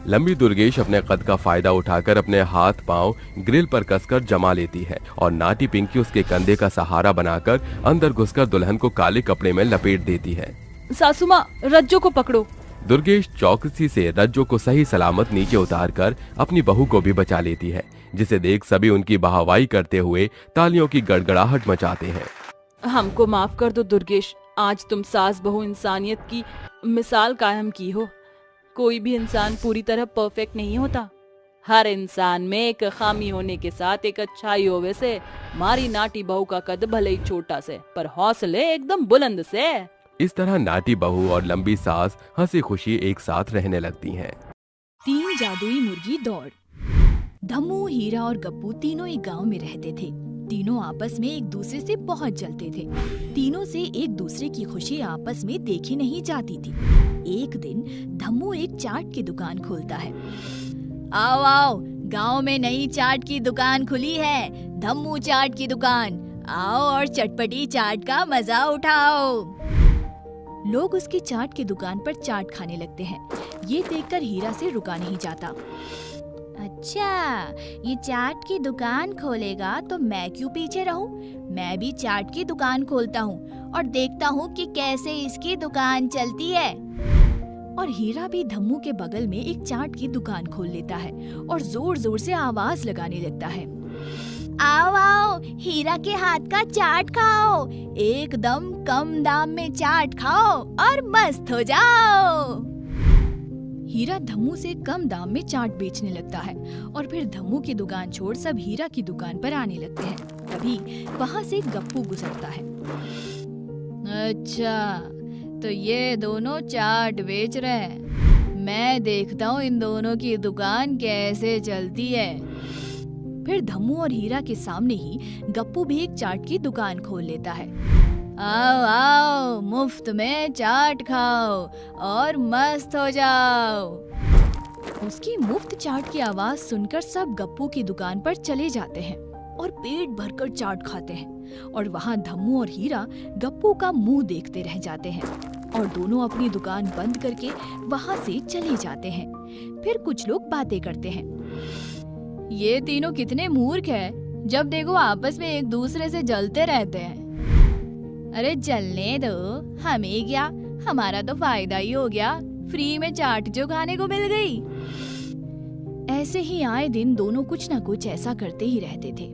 लंबी दुर्गेश अपने कद का फायदा उठाकर अपने हाथ पांव ग्रिल पर कसकर जमा लेती है और नाटी पिंकी उसके कंधे का सहारा बनाकर अंदर घुसकर दुल्हन को काले कपड़े में लपेट देती है। सासू माँ रज्जो को पकड़ो। दुर्गेश चौकसी से रज्जो को सही सलामत नीचे उतारकर अपनी बहू को भी बचा लेती है, जिसे देख सभी उनकी वाहवाही करते हुए तालियों की गड़गड़ाहट मचाते हैं। हमको माफ कर दो दुर्गेश, आज तुम सास बहू इंसानियत की मिसाल कायम की हो। कोई भी इंसान पूरी तरह परफेक्ट नहीं होता। हर इंसान में एक खामी होने के साथ एक अच्छाई होवे से मारी नाटी बहू का कद भले ही छोटा से, पर हौसले एकदम बुलंद से। इस तरह नाटी बहू और लंबी सास हंसी खुशी एक साथ रहने लगती हैं। 3 जादुई मुर्गी दौड़। धम्मू, हीरा और गप्पू तीनों एक गांव में रहते थे। तीनों आपस में एक दूसरे से बहुत जलते थे। तीनों से एक दूसरे की खुशी आपस में देखी नहीं जाती थी। एक दिन धम्मू एक चाट की दुकान खोलता है। आओ आओ, गांव में नई चाट की दुकान खुली है, धम्मू चाट की दुकान। आओ और चटपटी चाट का मजा उठाओ। लोग उसकी चाट की दुकान पर चाट खाने लगते हैं। ये देखकर हीरा से रुका नहीं जाता। अच्छा, ये चाट की दुकान खोलेगा तो मैं क्यों पीछे रहूं? मैं भी चाट की दुकान खोलता हूँ और देखता हूँ कि कैसे इसकी दुकान चलती है। और हीरा भी धम्मू के बगल में एक चाट की दुकान खोल लेता है और जोर जोर से आवाज लगाने लगता है, आओ आओ, हीरा के हाथ का चाट खाओ, एकदम कम दाम में चाट खाओ और मस्त हो जाओ। हीरा धम्मू से कम दाम में चाट बेचने लगता है और फिर धम्मू की दुकान छोड़ सब हीरा की दुकान पर आने लगते हैं। तभी वहाँ से गप्पू गुजरता है। अच्छा, तो ये दोनों चाट बेच रहे हैं, मैं देखता हूँ इन दोनों की दुकान कैसे चलती है। फिर धम्मू और हीरा के सामने ही गप्पू भी एक चाट की दुकान खोल लेता है। आओ आओ, मुफ्त में चाट खाओ और मस्त हो जाओ। उसकी मुफ्त चाट की आवाज सुनकर सब गप्पू की दुकान पर चले जाते हैं और पेट भरकर चाट खाते हैं और वहाँ धम्मू और हीरा गप्पू का मुंह देखते रह जाते हैं और दोनों अपनी दुकान बंद करके वहाँ से चले जाते हैं। फिर कुछ लोग बातें करते हैं, ये तीनों कितने मूर्ख हैं, जब देखो आपस में एक दूसरे से जलते रहते हैं। अरे जलने दो, हमें क्या, हमारा तो फायदा ही हो गया, फ्री में चाट जो खाने को मिल गई। ऐसे ही आए दिन दोनों कुछ न कुछ ऐसा करते ही रहते थे।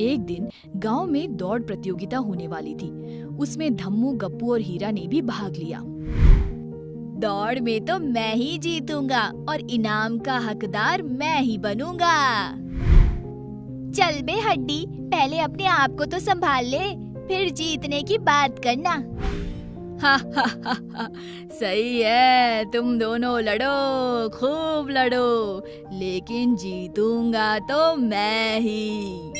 एक दिन गांव में दौड़ प्रतियोगिता होने वाली थी। उसमें धम्मू, गप्पू और हीरा ने भी भाग लिया। दौड़ में तो मैं ही जीतूंगा और इनाम का हकदार मैं ही बनूंगा। चल बे हड्डी, पहले अपने आप को तो संभाल ले, फिर जीतने की बात करना। हा हा हा हा, सही है, तुम दोनों लड़ो, खूब लड़ो, लेकिन जीतूंगा तो मैं ही।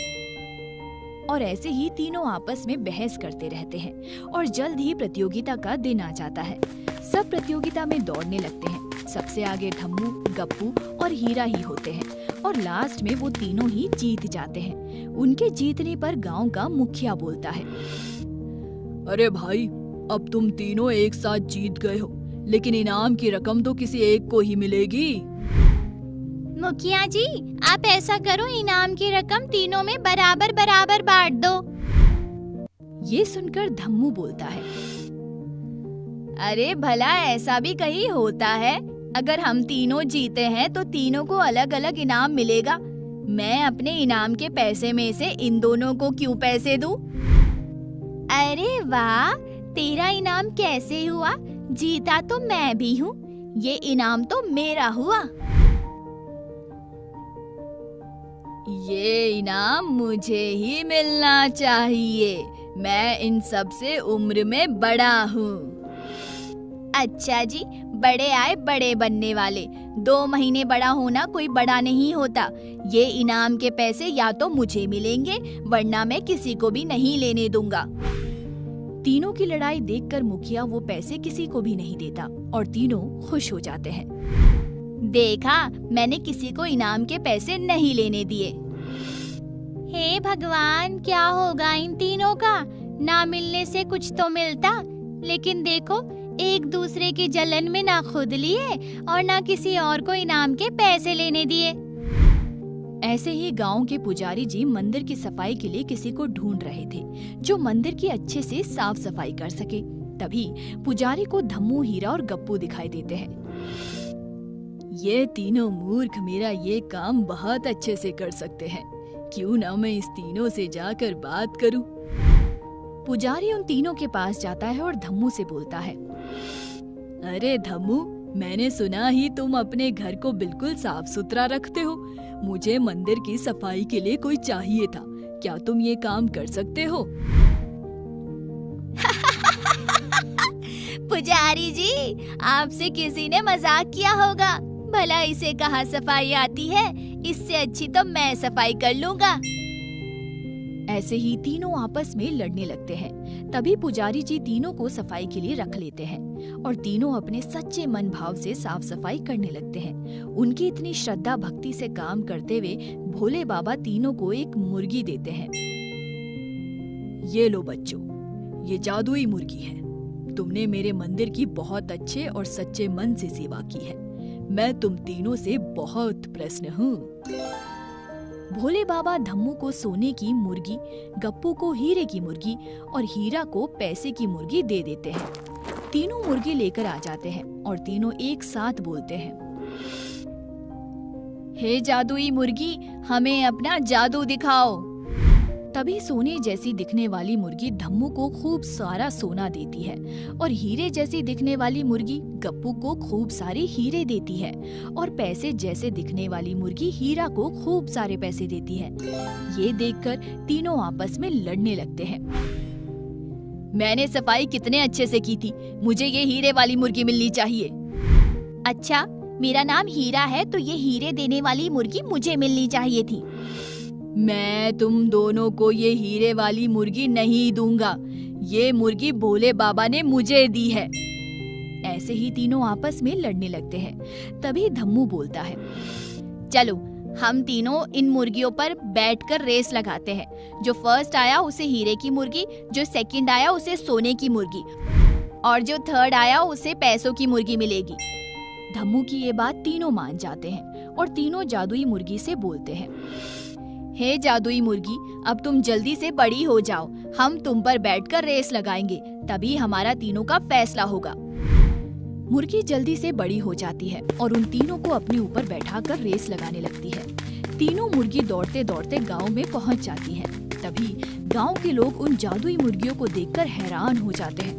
और ऐसे ही तीनों आपस में बहस करते रहते हैं और जल्द ही प्रतियोगिता का दिन आ जाता है। सब प्रतियोगिता में दौड़ने लगते हैं। सबसे आगे धम्मू, गप्पू और हीरा ही होते हैं और लास्ट में वो तीनों ही जीत जाते हैं। उनके जीतने पर गांव का मुखिया बोलता है, अरे भाई, अब तुम तीनों एक साथ जीत गए हो, लेकिन इनाम की रकम तो किसी एक को ही मिलेगी। मुखिया जी, आप ऐसा करो, इनाम की रकम तीनों में बराबर बराबर बांट दो। ये सुनकर धम्मू बोलता है, अरे भला ऐसा भी कहीं होता है, अगर हम तीनों जीते हैं तो तीनों को अलग अलग इनाम मिलेगा। मैं अपने इनाम के पैसे में से इन दोनों को क्यों पैसे दूं? अरे वाह, तेरा इनाम कैसे हुआ? जीता तो मैं भी हूँ, ये इनाम तो मेरा हुआ। ये इनाम मुझे ही मिलना चाहिए, मैं इन सब से उम्र में बड़ा हूँ। अच्छा जी, बड़े आए बड़े बनने वाले, 2 महीने बड़ा होना कोई बड़ा नहीं होता। ये इनाम के पैसे या तो मुझे मिलेंगे, वरना मैं किसी को भी नहीं लेने दूंगा। तीनों की लड़ाई देखकर मुखिया वो पैसे किसी को भी नहीं देता और तीनों खुश हो जाते हैं। देखा, मैंने किसी को इनाम के पैसे नहीं लेने दिए। हे भगवान, क्या होगा इन तीनों का? ना मिलने से कुछ तो मिलता, लेकिन देखो, एक दूसरे की जलन में ना खुद लिए और ना किसी और को इनाम के पैसे लेने दिए। ऐसे ही गांव के पुजारी जी मंदिर की सफाई के लिए किसी को ढूंढ रहे थे जो मंदिर की अच्छे से साफ सफाई कर सके। तभी पुजारी को धम्मू, हीरा और गप्पू दिखाई देते हैं। ये तीनों मूर्ख मेरा ये काम बहुत अच्छे से कर सकते हैं, क्यों ना मैं इस तीनों से जाकर बात करूं। पुजारी उन तीनों के पास जाता है और धम्मू से बोलता है, अरे धम्मू, मैंने सुना ही तुम अपने घर को बिल्कुल साफ सुथरा रखते हो। मुझे मंदिर की सफाई के लिए कोई चाहिए था, क्या तुम ये काम कर सकते हो? पुजारी जी, आपसे किसी ने मजाक किया होगा, भला इसे कहाँ सफाई आती है, इससे अच्छी तो मैं सफाई कर लूँगा। ऐसे ही तीनों आपस में लड़ने लगते हैं। तभी पुजारी जी तीनों को सफाई के लिए रख लेते हैं और तीनों अपने सच्चे मन भाव से साफ सफाई करने लगते हैं। उनकी इतनी श्रद्धा भक्ति से काम करते हुए भोले बाबा तीनों को एक मुर्गी देते हैं। ये लो बच्चों, ये जादुई मुर्गी है। तुमने मेरे मंदिर की बहुत अच्छे और सच्चे मन से सेवा की है। मैं तुम तीनों से बहुत प्रसन्न हूँ। भोले बाबा धम्मू को सोने की मुर्गी, गप्पू को हीरे की मुर्गी और हीरा को पैसे की मुर्गी दे देते हैं। तीनों मुर्गी लेकर आ जाते हैं और तीनों एक साथ बोलते हैं, हे जादुई मुर्गी, हमें अपना जादू दिखाओ। तभी सोने जैसी दिखने वाली मुर्गी धम्मू को खूब सारा सोना देती है और हीरे जैसी दिखने वाली मुर्गी गप्पू को खूब सारे हीरे देती है और पैसे जैसे दिखने वाली मुर्गी हीरा को खूब सारे पैसे देती है। ये देखकर तीनों आपस में लड़ने लगते हैं। मैंने सफाई कितने अच्छे से की थी, मुझे ये हीरे वाली मुर्गी मिलनी चाहिए। अच्छा, मेरा नाम हीरा है तो ये हीरे देने वाली मुर्गी मुझे मिलनी चाहिए थी। मैं तुम दोनों को ये हीरे वाली मुर्गी नहीं दूंगा, ये मुर्गी भोले बाबा ने मुझे दी है। ऐसे ही तीनों आपस में लड़ने लगते हैं। तभी धम्मू बोलता है, चलो हम तीनों इन मुर्गियों पर बैठकर रेस लगाते हैं। जो फर्स्ट आया उसे हीरे की मुर्गी, जो सेकंड आया उसे सोने की मुर्गी और जो थर्ड आया उसे पैसों की मुर्गी मिलेगी। धम्मू की ये बात तीनों मान जाते हैं और तीनों जादुई मुर्गी से बोलते हैं, हे जादुई मुर्गी, अब तुम जल्दी से बड़ी हो जाओ, हम तुम पर बैठकर रेस लगाएंगे, तभी हमारा तीनों का फैसला होगा। मुर्गी जल्दी से बड़ी हो जाती है और उन तीनों को अपने ऊपर बैठाकर रेस लगाने लगती है। तीनों मुर्गी दौड़ते दौड़ते गांव में पहुंच जाती हैं। तभी गांव के लोग उन जादुई मुर्गियों को देखकर हैरान हो जाते हैं।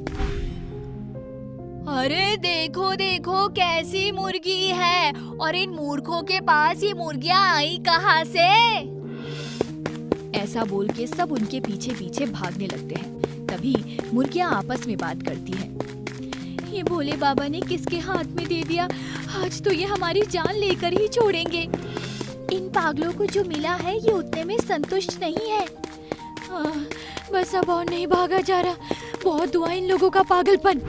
अरे देखो देखो कैसी मुर्गी है, और इन मूर्खों के पास ये मुर्गियां आई कहाँ से? ऐसा बोल के सब उनके पीछे पीछे भागने लगते हैं। तभी मुर्गियां आपस में बात करती हैं, ये भोले बाबा ने किसके हाथ में दे दिया, आज तो ये हमारी जान लेकर ही छोड़ेंगे। इन पागलों को जो मिला है ये उतने में संतुष्ट नहीं है। बस अब और नहीं भागा जा रहा, बहुत हुआ इन लोगों का पागलपन।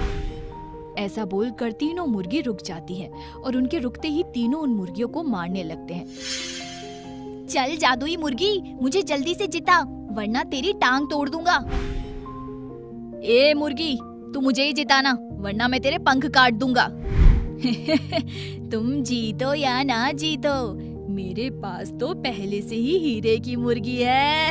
ऐसा बोलकर तीनों मुर्गी रुक जाती है और उनके रुकते ही तीनों उन मुर्गियों को मारने लगते हैं। चल जादुई मुर्गी, मुझे जल्दी से जिता, वरना तेरी टांग तोड़ दूंगा। ए मुर्गी, तू मुझे ही जिताना, वरना मैं तेरे पंख काट दूंगा। तुम जीतो या ना जीतो, मेरे पास तो पहले से ही हीरे की मुर्गी है।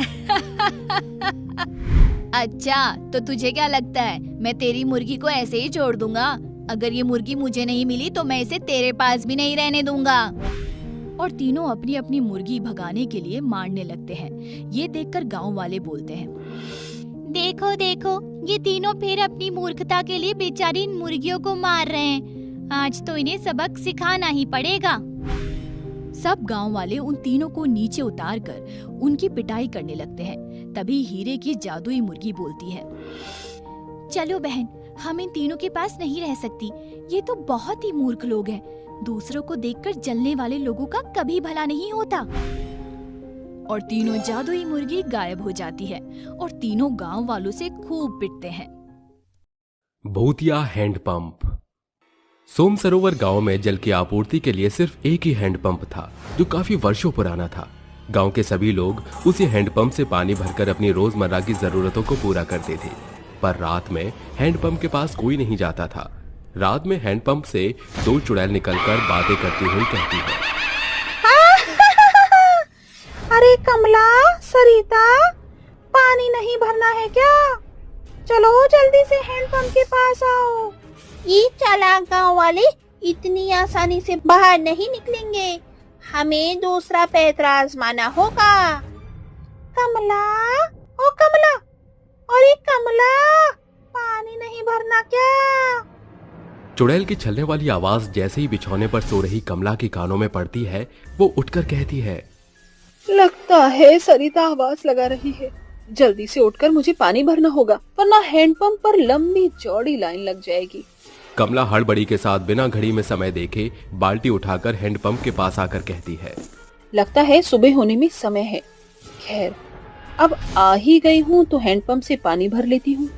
अच्छा, तो तुझे क्या लगता है मैं तेरी मुर्गी को ऐसे ही छोड़ दूंगा? अगर ये मुर्गी मुझे नहीं मिली तो मैं इसे तेरे पास भी नहीं रहने दूंगा। और तीनों अपनी अपनी मुर्गी भगाने के लिए मारने लगते हैं। ये देखकर गांव वाले बोलते हैं, देखो देखो, ये तीनों फिर अपनी मूर्खता के लिए बेचारी इन मुर्गियों को मार रहे हैं। आज तो इन्हें सबक सिखाना ही पड़ेगा। सब गांव वाले उन तीनों को नीचे उतारकर उनकी पिटाई करने लगते हैं। तभी हीरे की जादुई मुर्गी बोलती है, चलो बहन, हम इन तीनों के पास नहीं रह सकती। ये तो बहुत ही मूर्ख लोग हैं। दूसरों को देखकर जलने वाले लोगों का कभी भला नहीं होता। और तीनों जादुई मुर्गी गायब हो जाती है और तीनों गांव वालों से खूब पिटते हैं। भूतिया हैंडपंप। सोम सरोवर गांव में जल की आपूर्ति के लिए सिर्फ एक ही हैंडपंप था, जो काफी वर्षों पुराना था। गांव के सभी लोग उसी हैंडपंप से पानी भरकर अपनी रोजमर्रा की जरूरतों को पूरा करते थे। पर रात में हैंडपंप के पास कोई नहीं जाता था। रात में हैंडपंप से दो चुड़ैल निकलकर बातें करती हुई कहती है, अरे कमला, सरिता, पानी नहीं भरना है क्या? चलो जल्दी से हैंडपंप के पास आओ। ये चालाक गांव वाले इतनी आसानी से बाहर नहीं निकलेंगे, हमें दूसरा पैतरा आजमाना होगा। कमला, ओ कमला, अरे कमला, पानी नहीं भरना क्या? चुड़ैल की छलने वाली आवाज जैसे ही बिछौने पर सो रही कमला के कानों में पड़ती है, वो उठकर कहती है, लगता है सरिता आवाज लगा रही है। जल्दी से उठकर मुझे पानी भरना होगा, वरना हैंडपंप पर लंबी चौड़ी लाइन लग जाएगी। कमला हड़बड़ी के साथ बिना घड़ी में समय देखे बाल्टी उठाकर हैंडपंप के पास आकर कहती है, लगता है सुबह होने में समय है। खैर, अब आ ही गई हूँ तो हैंडपंप से पानी भर लेती हूँ।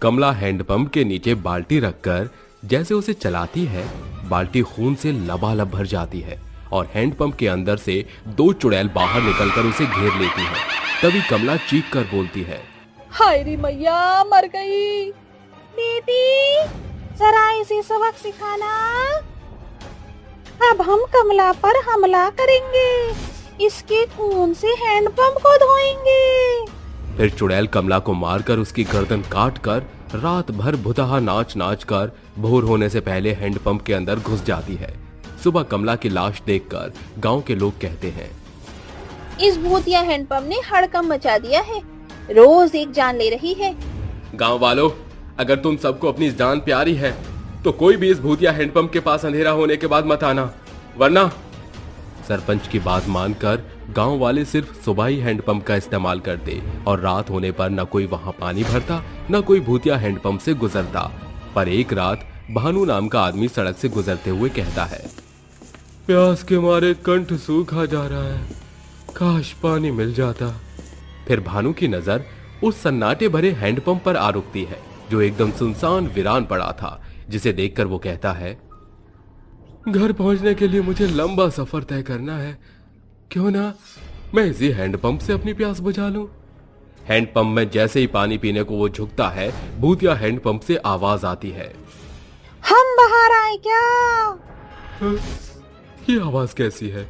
कमला हैंडपंप के नीचे बाल्टी रखकर जैसे उसे चलाती है, बाल्टी खून से लबालब भर जाती है और हैंडपंप के अंदर से दो चुड़ैल बाहर निकलकर उसे घेर लेती है। तभी कमला चीख कर बोलती है, हाय रे मैया, मर गई। बेटी, जरा इसे सबक सिखाना। अब हम कमला पर हमला करेंगे, इसके खून से हैंडपंप को धोएंगे। फिर चुड़ैल कमला को मारकर उसकी गर्दन काट कर रात भर भुतहा नाच नाच कर भोर होने से पहले हैंडपंप के अंदर घुस जाती है। सुबह कमला की लाश देखकर गांव के लोग कहते हैं, इस भूतिया हैंडपंप ने हड़कंप मचा दिया है, रोज एक जान ले रही है। गांव वालों, अगर तुम सबको अपनी जान प्यारी है तो कोई भी इस भूतिया हैंडपंप के पास अंधेरा होने के बाद मत आना, वरना। सरपंच की बात मानकर गांव वाले सिर्फ सुबह ही हैंडपंप का इस्तेमाल करते और रात होने पर न कोई वहां पानी भरता न कोई भूतिया हैंडपंप से गुजरता। पर एक रात भानु नाम का आदमी सड़क से गुजरते हुए कहता है, प्यास के मारे कंठ सूखा जा रहा है, काश पानी मिल जाता। फिर भानु की नजर उस सन्नाटे भरे हैंडपंप पर आ रुकती है जो एकदम सुनसान वीरान पड़ा था, जिसे देखकर वो कहता है, घर पहुंचने के लिए मुझे लंबा सफर तय करना है, क्यों ना मैं इसी हैंडपंप से अपनी प्यास बुझा लूं। हैंडपंप में जैसे ही पानी पीने को वो झुकता है, भूतिया हैंडपंप से आवाज आती है, हम बाहर आए क्या? ये आवाज कैसी है?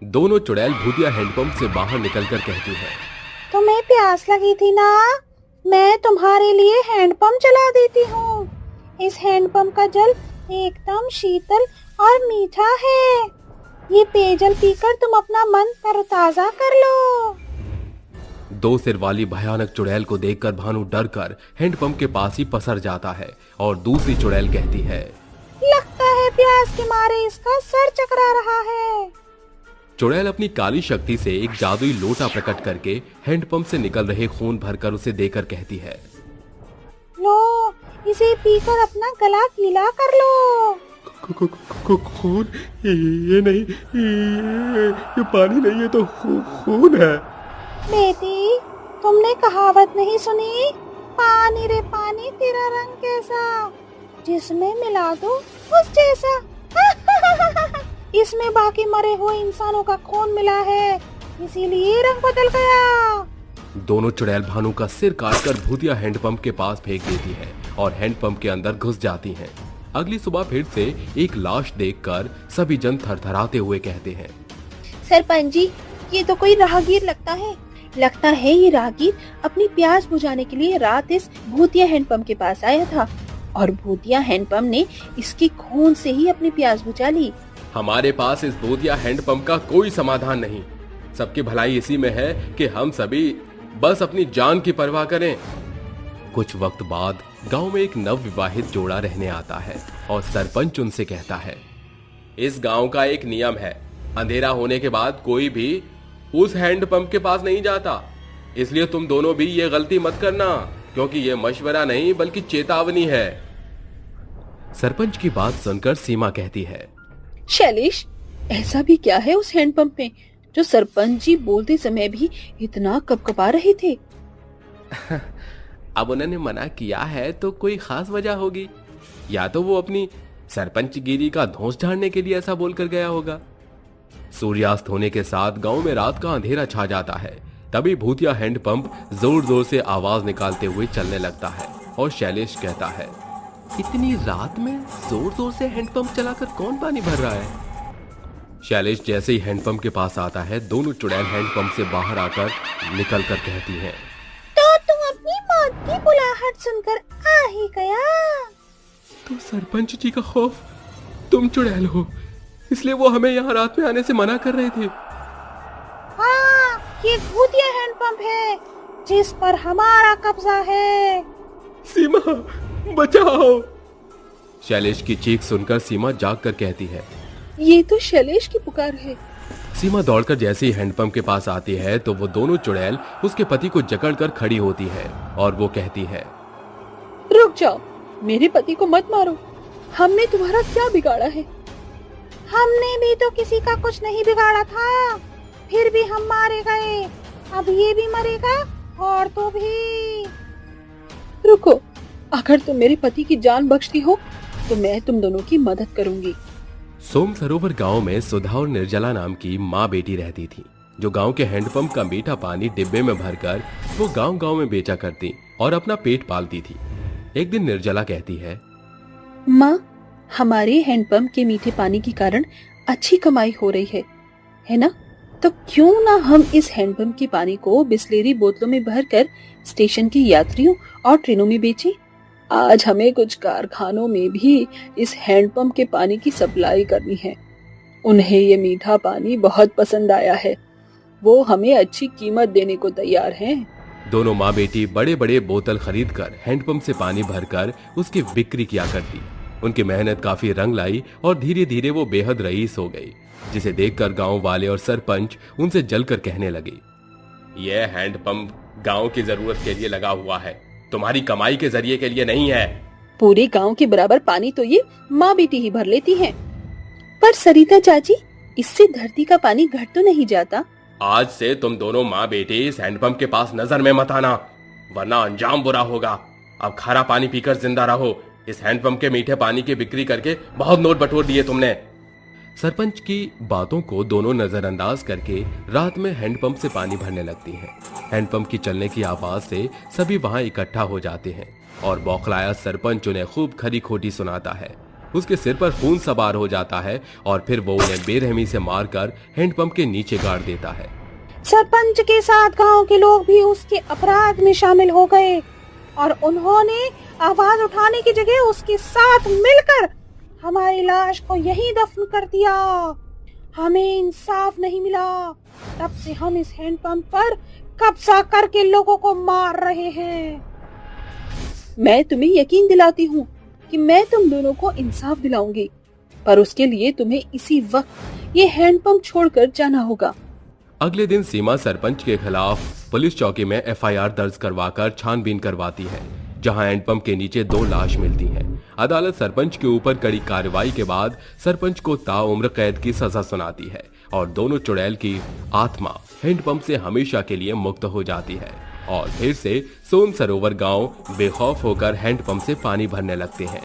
दोनों चुड़ैल भूतिया हैंडपंप से बाहर निकलकर कहती है, तुम्हें प्यास लगी थी ना, मैं तुम्हारे लिए हैंडपंप चला देती हूँ। इस हैंडपंप का जल एकदम शीतल और मीठा है, ये पेयजल पीकर तुम अपना मन तरोताजा कर लो। दो सिर वाली भयानक चुड़ैल को देखकर भानु डर कर हैंडपंप के पास ही पसर जाता है और दूसरी चुड़ैल कहती है, लगता है प्यास के मारे इसका सर चकरा रहा है। चुड़ैल अपनी काली शक्ति से एक जादुई लोटा प्रकट करके हैंडपंप से निकल रहे खून भरकर उसे देकर कहती है, लो इसे पीकर अपना गला गीला कर लो। खून? ये नहीं, ये पानी नहीं, ये तो खून है। बेटी, तुमने कहावत नहीं सुनी, पानी रे पानी तेरा रंग कैसा, जिसमें मिला दो उस जैसा। इसमें बाकी मरे हुए इंसानों का खून मिला है, इसीलिए रंग बदल गया। दोनों चुड़ैल भानु का सिर काटकर भूतिया हैंडपंप के पास फेंक देती है और हैंडपंप के अंदर घुस जाती हैं। अगली सुबह फिर से एक लाश देखकर सभी जन थरथराते हुए कहते हैं, सरपंच जी, ये तो कोई राहगीर लगता है ये राहगीर अपनी प्यास बुझाने के लिए रात इस भूतिया हैंडपंप के पास आया था और भूतिया हैंडपंप ने इसके खून से ही अपनी प्यास बुझा ली। हमारे पास इस भूतिया हैंडपंप का कोई समाधान नहीं, सबकी भलाई इसी में है कि हम सभी बस अपनी जान की परवाह करें। कुछ वक्त बाद गांव में एक नवविवाहित जोड़ा रहने आता है और सरपंच उनसे कहता है, इस गांव का एक नियम है, अंधेरा होने के बाद कोई भी उस हैंडपंप के पास नहीं जाता, इसलिए तुम दोनों भी ये गलती मत करना, क्योंकि ये मशवरा नहीं बल्कि चेतावनी है। सरपंच की बात सुनकर सीमा कहती है, शैलेश, ऐसा भी क्या है उस हैंडपंप में जो सरपंच जी बोलते समय भी इतना कपकपा रहे थे? अब उन्होंने मना किया है तो कोई खास वजह होगी, या तो वो अपनी सरपंचगिरी का धौंस झाड़ने के लिए ऐसा बोलकर गया होगा। सूर्यास्त होने के साथ गांव में रात का अंधेरा छा जाता है। तभी भूतिया हैंडपंप जोर जोर से आवाज निकालते हुए चलने लगता है और शैलेश कहता है, इतनी रात में जोर जोर से हैंडपंप चलाकर कौन पानी भर रहा है? शैलेश जैसे ही हैंडपंप के पास आता है, दोनों चुड़ैल हैंडपंप से बाहर आकर निकल कर कहती हैं, तो तुम अपनी मौत की बुलाहट सुनकर आ ही गया। तो सरपंच जी का खौफ, तुम चुड़ैल हो, इसलिए वो हमें यहाँ रात में आने से मना कर रहे थे। हाँ, ये भूतिया हैंडपंप है जिस पर हमारा कब्जा है। सीमा, बचाओ! शैलेश की चीख सुनकर सीमा जाग कर कहती है, ये तो शैलेश की पुकार है। सीमा दौड़कर जैसे ही हैंडपंप के पास आती है तो वो दोनों चुड़ैल उसके पति को जकड़कर खड़ी होती है और वो कहती है, रुक जाओ, मेरे पति को मत मारो, हमने तुम्हारा क्या बिगाड़ा है? हमने भी तो किसी का कुछ नहीं बिगाड़ा था, फिर भी हम मारे गए, अब ये भी मरेगा और तो भी। रुको, अगर तुम मेरे पति की जान बख्शती हो तो मैं तुम दोनों की मदद करूंगी। सोम सरोवर गांव में सुधा और निर्जला नाम की माँ बेटी रहती थी, जो गांव के हैंडपंप का मीठा पानी डिब्बे में भरकर वो गांव गांव में बेचा करती और अपना पेट पालती थी। एक दिन निर्जला कहती है, माँ, हमारे हैंडपंप के मीठे पानी के कारण अच्छी कमाई हो रही है ना? तो क्यों ना हम इस हैंडपंप के पानी को बिस्लेरी बोतलों में भरकर स्टेशन के यात्रियों और ट्रेनों में बेचें? आज हमें कुछ कारखानों में भी इस हैंडपंप के पानी की सप्लाई करनी है। उन्हें ये मीठा पानी बहुत पसंद आया है। वो हमें अच्छी कीमत देने को तैयार हैं। दोनों माँ बेटी बड़े बड़े बोतल खरीदकर हैंडपंप से पानी भरकर उसकी बिक्री किया करती। उनकी मेहनत काफी रंग लाई और धीरे धीरे वो बेहद रईस हो गई, जिसे देखकर गांव वाले और सरपंच उनसे जलकर कहने लगे, ये हैंडपंप गांव की जरूरत के लिए लगा हुआ है, तुम्हारी कमाई के जरिए के लिए नहीं है। पूरे गांव के बराबर पानी तो ये माँ बेटी ही भर लेती हैं। पर सरिता चाची, इससे धरती का पानी घट तो नहीं जाता? आज से तुम दोनों माँ बेटी इस हैंडपंप के पास नजर में मत आना, वरना अंजाम बुरा होगा। अब खारा पानी पीकर जिंदा रहो। इस हैंडपंप के मीठे पानी की बिक्री करके बहुत नोट बटोर दिए तुमने। सरपंच की बातों को दोनों नजरअंदाज करके रात में हैंडपंप से पानी भरने लगती हैं। हैंडपंप की चलने की आवाज से सभी वहां इकट्ठा हो जाते हैं और बौखलाया सरपंच उन्हें खूब खरी खोटी सुनाता है। उसके सिर पर खून सवार हो जाता है और फिर वो उन्हें बेरहमी से मारकर हैंडपंप के नीचे गाड़ देता है। सरपंच के साथ गांव के लोग भी उसके अपराध में शामिल हो गए और उन्होंने आवाज उठाने की जगह उसके साथ मिलकर हमारी लाश को यहीं दफन कर दिया। हमें इंसाफ नहीं मिला, तब से हम इस हैंडपंप पर कब्जा करके लोगों को मार रहे हैं। मैं तुम्हें यकीन दिलाती हूँ कि मैं तुम दोनों को इंसाफ दिलाऊंगी, पर उसके लिए तुम्हें इसी वक्त ये हैंडपंप छोड़कर जाना होगा। अगले दिन सीमा सरपंच के खिलाफ पुलिस चौकी में एफआईआर दर्ज करवाकर छानबीन करवाती है, जहां हैंडपंप के नीचे 2 लाश मिलती हैं। अदालत सरपंच के ऊपर कड़ी कार्रवाई के बाद सरपंच को ताउम्र कैद की सजा सुनाती है और दोनों चुड़ैल की आत्मा हैंडपंप से हमेशा के लिए मुक्त हो जाती है और फिर से सोन सरोवर गांव बेखौफ होकर हैंडपंप से पानी भरने लगते हैं।